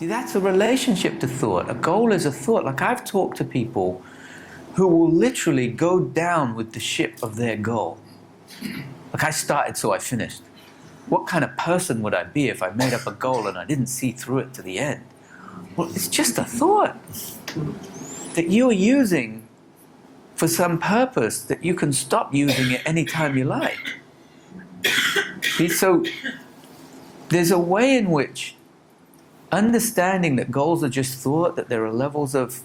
See, that's a relationship to thought. A goal is a thought. Like I've talked to people who will literally go down with the ship of their goal. Like I started, so I finished. What kind of person would I be if I made up a goal and I didn't see through it to the end? Well, it's just a thought that you're using for some purpose that you can stop using it anytime you like. See, so there's a way in which understanding that goals are just thought, that there are levels of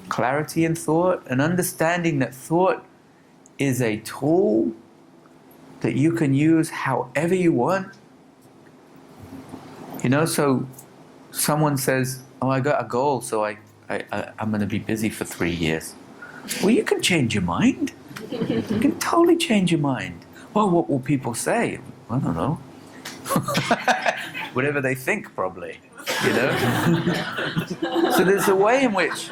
clarity in thought, and understanding that thought is a tool that you can use however you want. You know, so someone says, oh, I got a goal, so I'm going to be busy for 3 years. Well, you can change your mind. You can totally change your mind. Well, what will people say? I don't know. Whatever they think, probably. You know? So there's a way in which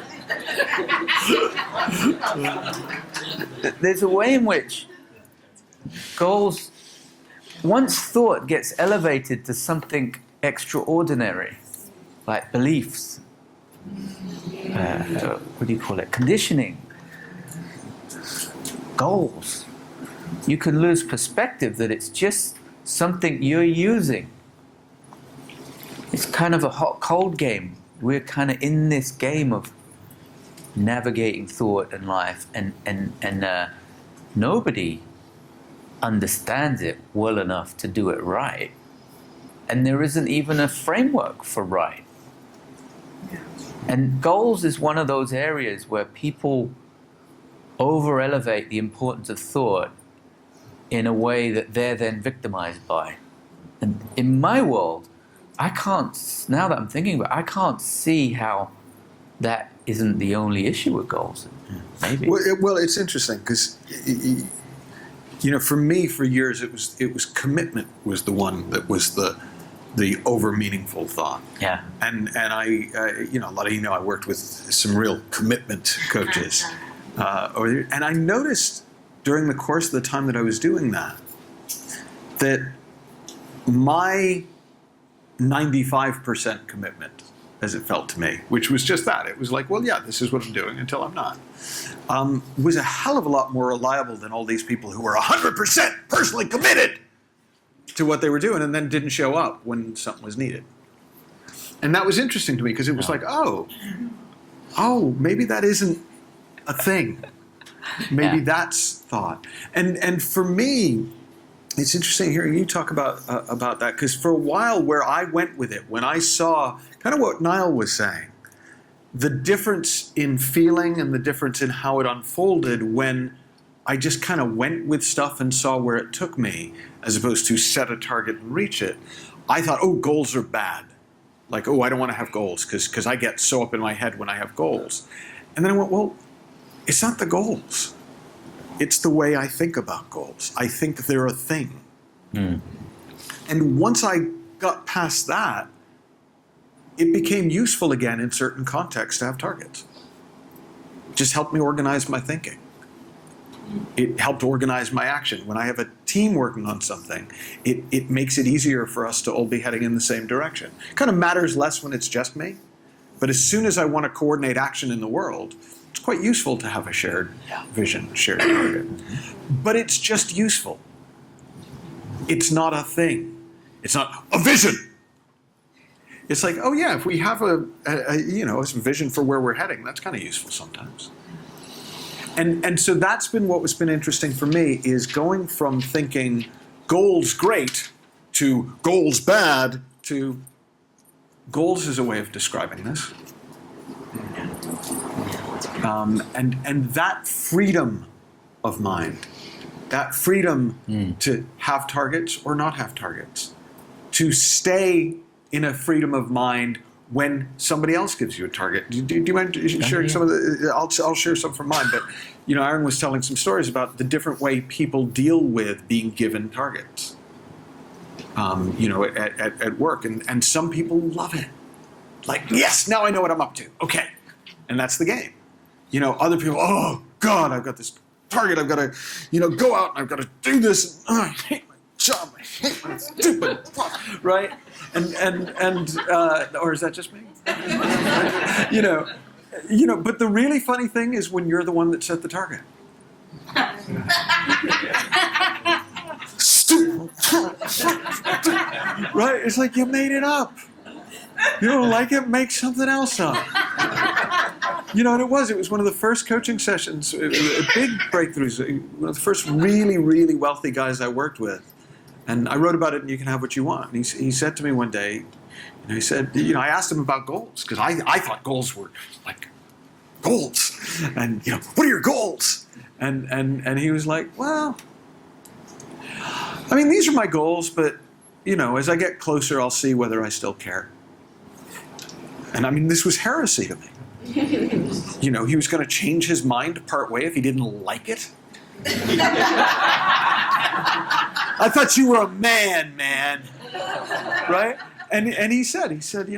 goals, once thought gets elevated to something extraordinary, like beliefs, what do you call it? Conditioning, goals, you can lose perspective that it's just something you're using. It's kind of a hot-cold game. We're kind of in this game of navigating thought and life, and nobody understands it well enough to do it right. And there isn't even a framework for right. And goals is one of those areas where people over-elevate the importance of thought in a way that they're then victimized by. And in my world, I can't, now that I'm thinking about it, I can't see how that isn't the only issue with goals. Maybe. Well, it's interesting because, you know, for me, for years, it was commitment was the one that was the over meaningful thought. Yeah. And I, you know, a lot of you know, I worked with some real commitment coaches, and I noticed during the course of the time that I was doing that my 95% commitment, as it felt to me, which was just that. It was like, well, yeah, this is what I'm doing until I'm not, was a hell of a lot more reliable than all these people who were 100% personally committed to what they were doing and then didn't show up when something was needed. And that was interesting to me because it was like, oh, maybe that isn't a thing. Maybe that's thought. And for me, it's interesting hearing you talk about that, because for a while where I went with it, when I saw kind of what Niall was saying, the difference in feeling and the difference in how it unfolded when I just kind of went with stuff and saw where it took me, as opposed to set a target and reach it, I thought, oh, goals are bad. Like, oh, I don't want to have goals because I get so up in my head when I have goals. And then I went, well, it's not the goals. It's the way I think about goals. I think they're a thing. Mm. And once I got past that, it became useful again in certain contexts to have targets. It just helped me organize my thinking. It helped organize my action. When I have a team working on something, it makes it easier for us to all be heading in the same direction. It kind of matters less when it's just me. But as soon as I want to coordinate action in the world, it's quite useful to have a shared vision, shared target. But it's just useful. It's not a thing. It's not a vision. It's like, oh yeah, if we have a vision for where we're heading, that's kind of useful sometimes. And so that's been what's been interesting for me, is going from thinking goals great to goals bad to goals is a way of describing this. And that freedom of mind, that freedom to have targets or not have targets, to stay in a freedom of mind when somebody else gives you a target. Do you mind sharing some of the? I'll share some from mine. But you know, Aaron was telling some stories about the different way people deal with being given targets. You know, at work, and some people love it. Like, yes, now I know what I'm up to. Okay, and that's the game. You know, other people, oh God, I've got this target. I've got to, go out and I've got to do this. I hate John, I hate my stupid, right? And or is that just me? you know. But the really funny thing is when you're the one that set the target. Right? It's like you made it up. You don't like it? Make something else up. And it was one of the first coaching sessions, big breakthroughs, one of the first really, really wealthy guys I worked with. And I wrote about it, and you can have what you want. And he said to me one day, he said, I asked him about goals, because I thought goals were like goals. And, what are your goals? And he was like, well, I mean, these are my goals, but, as I get closer, I'll see whether I still care. And I mean, this was heresy to me. He was going to change his mind part way if he didn't like it. I thought you were a man, right? And he said, to me,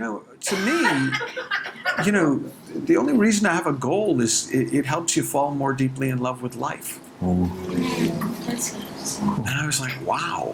the only reason I have a goal is it helps you fall more deeply in love with life. And I was like, wow.